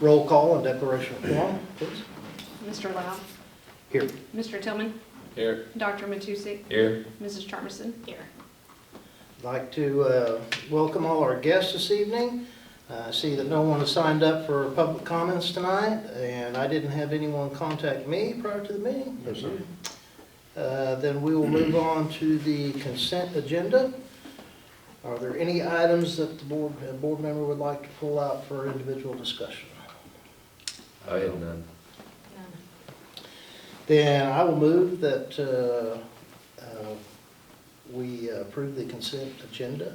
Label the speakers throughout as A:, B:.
A: Roll call and declaration of quorum, please.
B: Mr. Lau.
A: Here.
B: Mr. Tillman.
C: Here.
B: Dr. Matusik.
C: Here.
B: Mrs. Charmison. Here.
A: I'd like to welcome all our guests this evening. I see that no one has signed up for public comments tonight, and I didn't have anyone contact me prior to the meeting.
C: Yes, sir.
A: Then we will move on to the consent agenda. Are there any items that the board member would like to pull out for individual discussion?
C: I have none.
A: Then I will move that we approve the consent agenda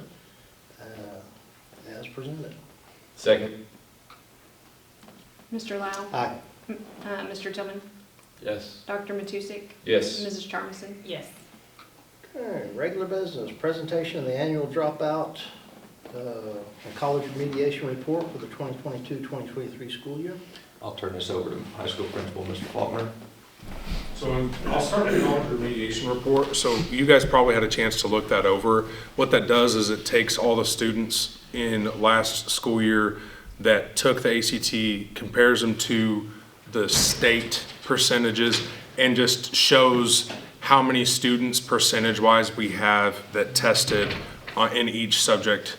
A: as presented.
C: Second.
B: Mr. Lau.
A: Aye.
B: Mr. Tillman.
C: Yes.
B: Dr. Matusik.
C: Yes.
B: Mrs. Charmison. Yes.
A: Okay, regular business, presentation of the annual dropout and college remediation report for the 2022-2023 school year.
D: I'll turn this over to high school principal, Mr. Faulkner.
E: So I'll start with the college remediation report. So you guys probably had a chance to look that over. What that does is it takes all the students in last school year that took the ACT, compares them to the state percentages, and just shows how many students percentage-wise we have that tested in each subject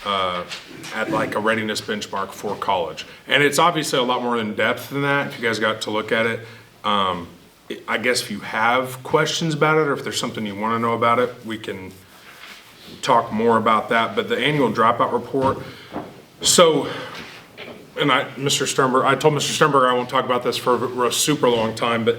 E: at like a readiness benchmark for college. And it's obviously a lot more in depth than that if you guys got to look at it. I guess if you have questions about it or if there's something you want to know about it, we can talk more about that. But the annual dropout report, so, and Mr. Sternberg, I told Mr. Sternberg I won't talk about this for a super long time, but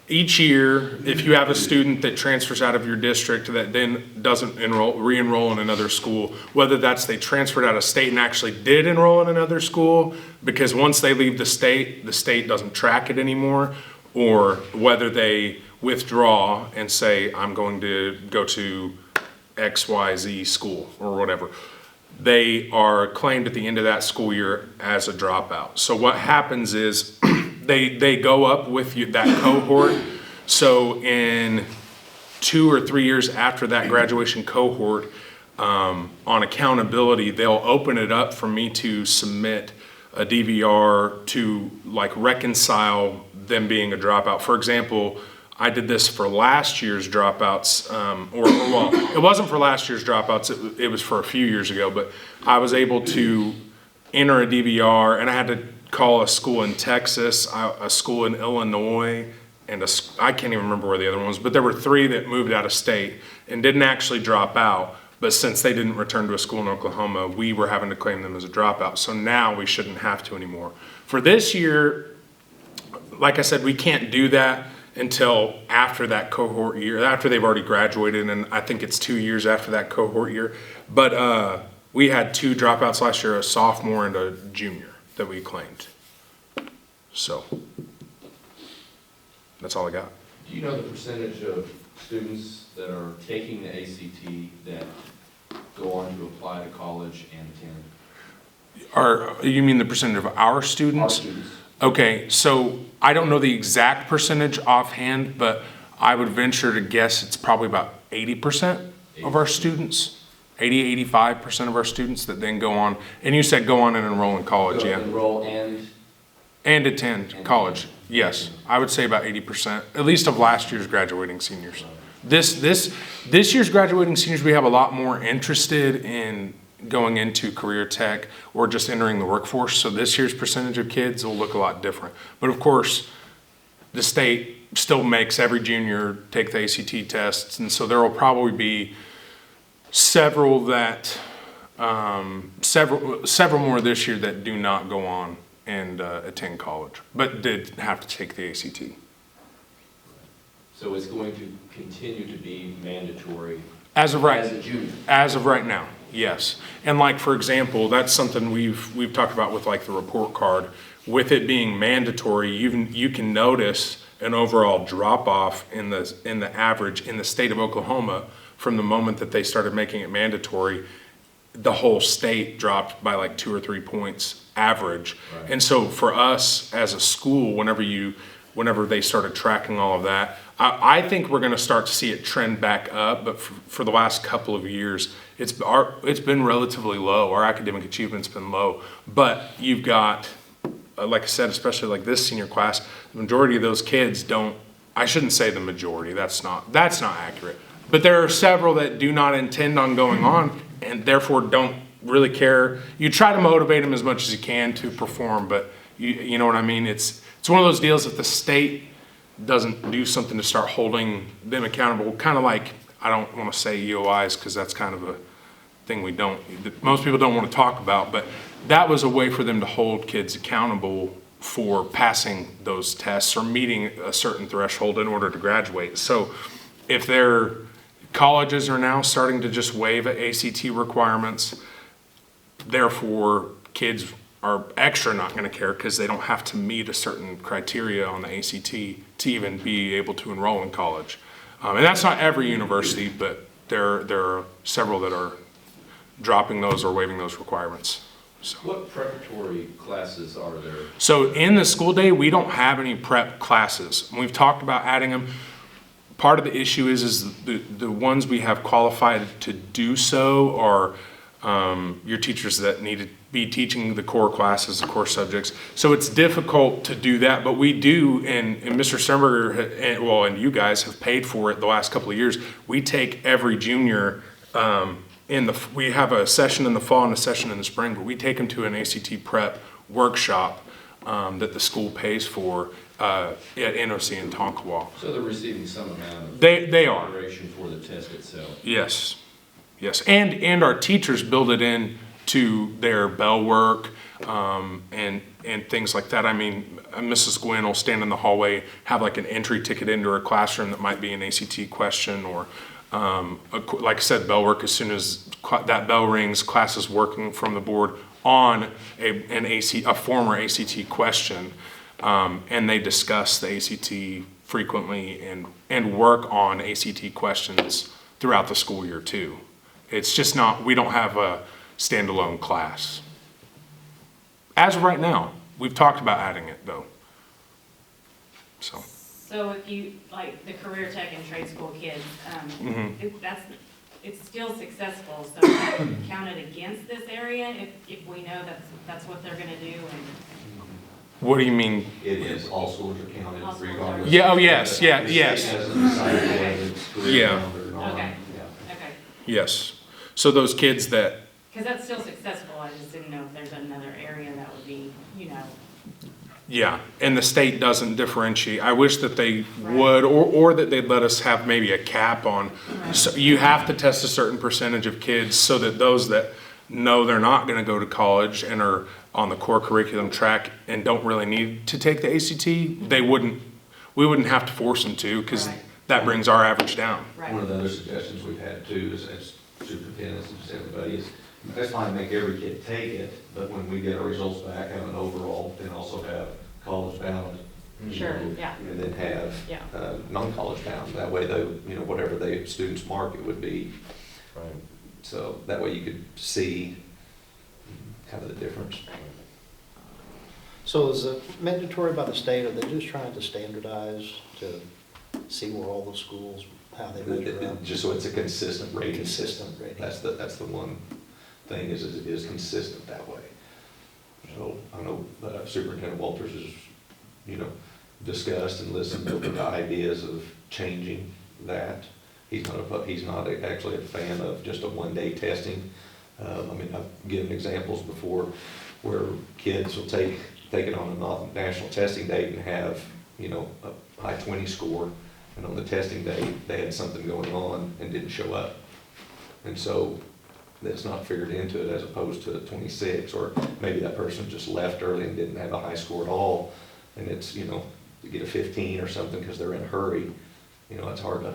E: each year, if you have a student that transfers out of your district that then doesn't re-enroll in another school, whether that's they transferred out of state and actually did enroll in another school, because once they leave the state doesn't track it anymore, or whether they withdraw and say, I'm going to go to XYZ school or whatever, they are claimed at the end of that school year as a dropout. So what happens is they go up with that cohort. So in 2 or 3 years after that graduation cohort, on accountability, they'll open it up for me to submit a DVR to like reconcile them being a dropout. For example, I did this for last year's dropouts, well, it wasn't for last year's dropouts, it was for a few years ago, but I was able to enter a DVR, and I had to call a school in Texas, a school in Illinois, and I can't even remember where the other one was, but there were 3 that moved out of state and didn't actually drop out, but since they didn't return to a school in Oklahoma, we were having to claim them as a dropout, so now we shouldn't have to anymore. For this year, like I said, we can't do that until after that cohort year, after they've already graduated, and I think it's 2 years after that cohort year. But we had 2 dropouts last year, a sophomore and a junior that we claimed. So that's all I got.
D: Do you know the percentage of students that are taking the ACT that go on to apply to college and attend?
E: You mean the percentage of our students?
D: Our students.
E: Okay, so I don't know the exact percentage offhand, but I would venture to guess it's probably about 80% of our students, 85% of our students that then go on, and you said go on and enroll in college, yeah?
D: Enroll
E: and attend college, yes. I would say about 80%, at least of last year's graduating seniors. This year's graduating seniors, we have a lot more interested in going into career tech or just entering the workforce. So this year's percentage of kids will look a lot different. But of course, the state still makes every junior take the ACT tests. And so there will probably be several that, several more this year that do not go on and attend college, but did have to take the ACT.
D: So it's going to continue to be mandatory
E: As of right,
D: as a junior?
E: As of right now, yes. And like, for example, that's something we've talked about with like the report card. With it being mandatory, you can notice an overall drop off in the average in the state of Oklahoma from the moment that they started making it mandatory. The whole state dropped by like 2 or 3 points average. Right. And so for us as a school, whenever they started tracking all of that, I think we're going to start to see it trend back up. But for the last couple of years, it's been relatively low. Our academic achievement's been low. But you've got like I said, especially like this senior class, the majority of those kids don't, I shouldn't say the majority, that's not accurate. But there are several that do not intend on going on and therefore don't really care. You try to motivate them as much as you can to perform, but you know what I mean? It's one of those deals if the state doesn't do something to start holding them accountable, kind of like, I don't want to say EOIs because that's kind of a thing most people don't want to talk about, but that was a way for them to hold kids accountable for passing those tests or meeting a certain threshold in order to graduate. So if their colleges are now starting to just waive ACT requirements, therefore kids are extra not going to care because they don't have to meet a certain criteria on the ACT to even be able to enroll in college. And that's not every university, but there are several that are dropping those or waiving those requirements. So.
D: What preparatory classes are there?
E: So in the school day, we don't have any prep classes. We've talked about adding them. Part of the issue is the ones we have qualified to do so are your teachers that need to be teaching the core classes, the core subjects. So it's difficult to do that, but we do, and Mr. Sternberger, and you guys have paid for it the last couple of years. We take every junior, we have a session in the fall and a session in the spring, but we take them to an ACT prep workshop that the school pays for at NOC in Tonkawa.
D: So they're receiving some amount of
E: They are.
D: preparation for the test itself.
E: Yes, and our teachers build it in to their bell work and things like that. I mean, Mrs. Gwynn will stand in the hallway, have like an entry ticket into her classroom that might be an ACT question, or like I said, bell work. As soon as that bell rings, class is working from the board on a former ACT question, and they discuss the ACT frequently and work on ACT questions throughout the school year too. It's just not, we don't have a standalone class. As of right now, we've talked about adding it though.
F: So if you, like the career tech and trade school kids, it's still successful, so counted against this area if we know that's what they're gonna do and.
E: What do you mean?
G: It is, all schools are counted
F: All schools
G: regardless.
F: are-
E: Yeah, oh yes, yeah,
G: The state
E: yes,
G: hasn't decided whether it's career
E: Yeah.
G: bound or not.
F: Okay.
G: Yeah.
F: Okay,
E: yes. So those kids that,
F: because that's still successful, I just didn't know if there's another area that would be,
E: yeah, and the state doesn't differentiate. I wish that they would, or that they'd let us have maybe a cap on. So you have to test a certain percentage of kids so that those that know they're not gonna go to college and are on the core curriculum track and don't really need to take the ACT, we wouldn't have to force them to, because
F: Right.
E: that brings our average down.
F: right?
G: One of the other suggestions we've had too is, as superintendents and just everybody, is that's fine, make every kid take it, but when we get our results back, have an overall, then also have college bound.
F: Sure, yeah,
G: And then have
F: yeah.
G: non-college bound. That way, though, whatever the students mark, it would be.
C: Right.
G: So that way you could see kind of the difference.
A: So is it mandatory by the state, or are they just trying to standardize to see where all the schools, how they measure up?
G: Just so it's a consistent rating system.
A: Consistent rating.
G: That's the one thing is it is consistent that way. So I know Superintendent Walters has, discussed and listened to the ideas of changing that. He's not actually a fan of just a one-day testing. I've given examples before where kids will take it on a national testing date and have, a high 20 score, and on the testing day, they had something going on and didn't show up. And so that's not figured into it as opposed to 26, or maybe that person just left early and didn't have a high score at all, and it's, to get a 15 or something because they're in a hurry, it's hard to,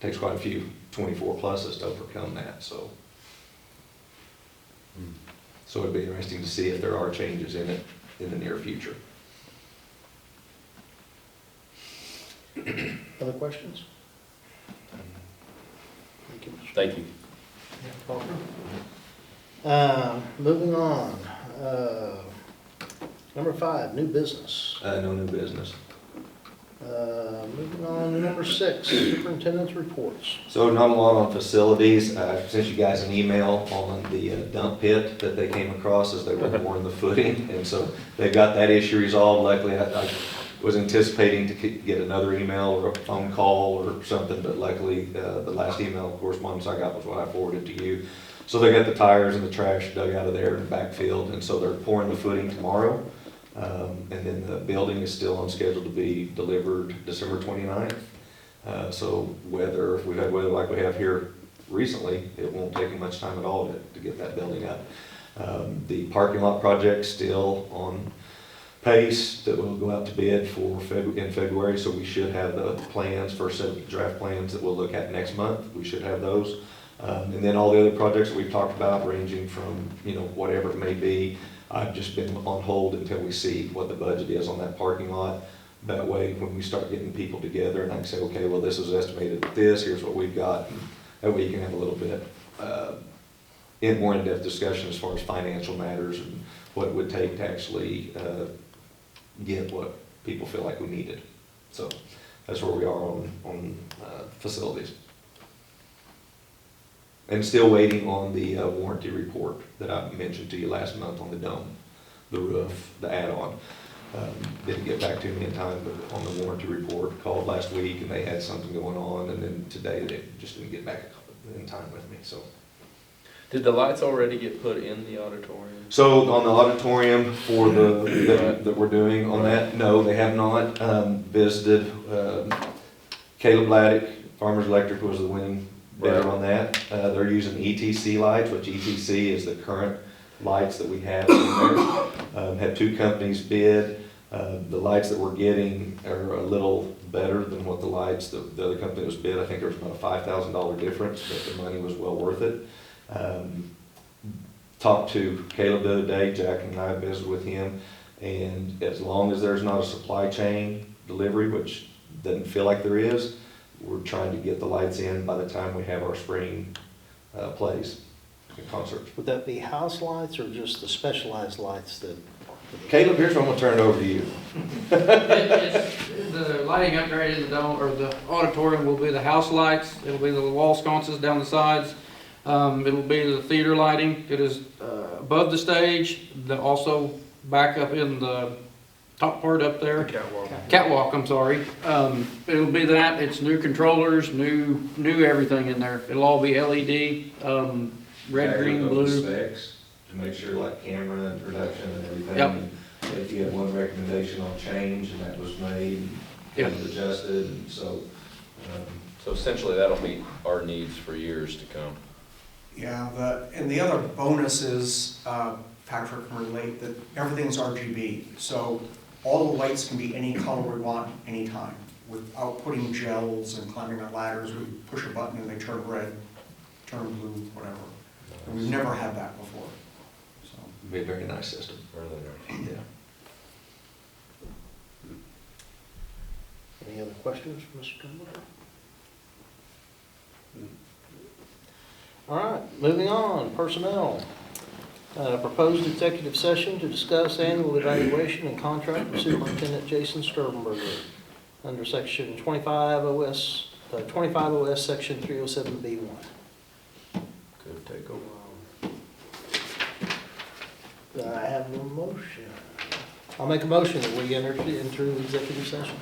G: takes quite a few 24 pluses to overcome that, so. So it'd be interesting to see if there are changes in it in the near future.
A: Other questions? Thank you.
C: Thank you.
A: Moving on, number 5, new business.
G: No new business.
A: Moving on to number 6, superintendent's reports.
G: So not a lot on facilities. I sent you guys an email on the dump pit that they came across as they were boring the footing. And so they got that issue resolved. Luckily, I was anticipating to get another email or a phone call or something, but luckily the last email correspondence I got was what I forwarded to you. So they got the tires and the trash dug out of there in the backfield, and so they're pouring the footing tomorrow. And then the building is still on schedule to be delivered December 29th. So if we've had weather like we have here recently, it won't take them much time at all to get that building up. The parking lot project's still on pace that will go out to bid in February, so we should have the plans, first set of draft plans that we'll look at next month. We should have those. And then all the other projects that we've talked about, ranging from, whatever it may be, I've just been on hold until we see what the budget is on that parking lot. That way, when we start getting people together and I can say, okay, well, this is estimated at this, here's what we've got. And that way you can have a little bit more in-depth discussion as far as financial matters and what it would take to actually get what people feel like we needed. So that's where we are on facilities. And still waiting on the warranty report that I mentioned to you last month on the dome, the roof, the add-on. Didn't get back to me in time, but on the warranty report, called last week and they had something going on, and then today they just didn't get back in time with me, so.
C: Did the lights already get put in the auditorium?
G: So on the auditorium for that we're doing on that, no, they have not. Visited Caleb Laddick, Farmers Electric was the winning bidder on that. They're using ETC lights, which ETC is the current lights that we have in there. Had 2 companies bid. The lights that we're getting are a little better than what the lights the other company was bid. I think there was about a $5,000 difference, but the money was well worth it. Talked to Caleb the other day, Jack and I visited with him, and as long as there's not a supply chain delivery, which doesn't feel like there is, we're trying to get the lights in by the time we have our spring plays and concerts.
A: Would that be house lights or just the specialized lights that?
G: Caleb, here's what I'm gonna turn it over to you.
H: The lighting upgrade in the dome, or the auditorium, will be the house lights. It'll be the wall sconces down the sides. It'll be the theater lighting. It is above the stage, also back up in the top part up there. Catwalk, I'm sorry. It'll be that. It's new controllers, new everything in there. It'll all be LED, red, green, blue.
G: Specs to make sure, like camera and production and everything.
H: Yep.
G: And if you had one recommendation on change and that was made and adjusted, and so.
C: So essentially that'll meet our needs for years to come.
I: Yeah, and the other bonus is, Patrick can relate, that everything's RGB. So all the lights can be any color we want, anytime, without putting gels and climbing on ladders. We push a button and they turn red, turn blue, whatever. And we've never had that before, so.
G: It'd be a very nice system.
C: Really nice.
G: Yeah.
A: Any other questions for Mr. Turnbull? All right, moving on, personnel. Proposed executive session to discuss annual evaluation and contract with Superintendent Jason Sturbenberger under Section 25 OS, Section 307B1.
C: Could take a while.
A: Do I have a motion? I'll make a motion that we enter into executive session.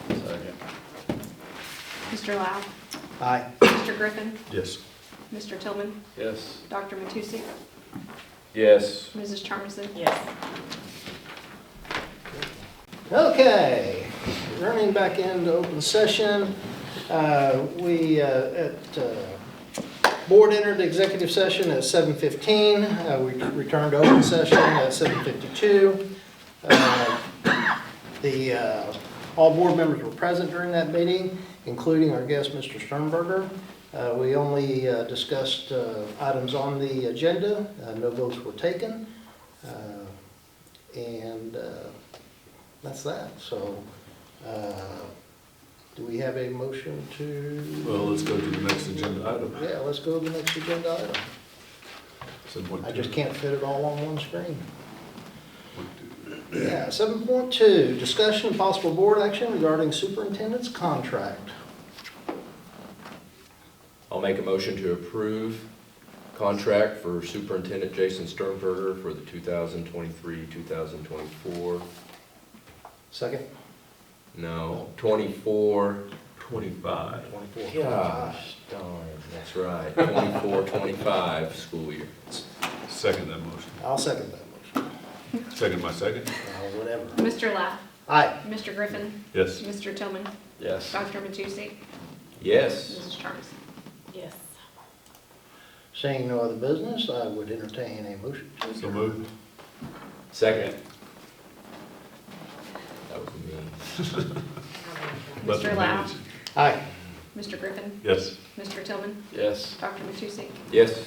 C: Second.
B: Mr. Lau,
A: Aye.
B: Mr. Griffin,
E: Yes.
B: Mr. Tillman,
C: Yes.
B: Dr. Matusek,
C: Yes.
B: Mrs. Charmison.
F: Yes.
A: Okay, running back into open session. We board entered executive session at 7:15. We returned to open session at 7:52. All board members were present during that meeting, including our guest, Mr. Sternberger. We only discussed items on the agenda. No votes were taken. And that's that. So, do we have a motion to?
E: Well, let's go to the next agenda item.
A: Yeah, let's go to the next agenda item. I just can't fit it all on one screen. Yeah, 7.2, discussion and possible board action regarding superintendent's contract.
C: I'll make a motion to approve contract for Superintendent Jason Sternberger for the 2023-2024,
A: Second?
C: no, 24,
G: 25.
A: 24.
C: gosh darn, that's right, 24-25 school year.
J: Second that motion.
A: I'll second that motion.
J: Second my second?
A: Whatever.
B: Mr. Lau.
A: Aye.
B: Mr. Griffin.
J: Yes.
B: Mr. Tillman.
C: Yes.
B: Dr. Matusek.
C: Yes.
B: Mrs. Charles.
F: Yes.
A: Seeing no other business, I would entertain a motion to
J: So
A: adjourn.
J: moved.
C: Second. That was me.
J: Let
B: Mr.
J: them
B: Lau.
J: manage.
A: Aye.
B: Mr. Griffin.
J: Yes.
B: Mr. Tillman.
C: Yes.
B: Dr. Matusek.
C: Yes.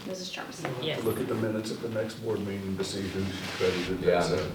B: Mrs. Charles.
F: Yes.
J: Look at the minutes at the next board meeting to see who she credited
C: Yeah.
J: that.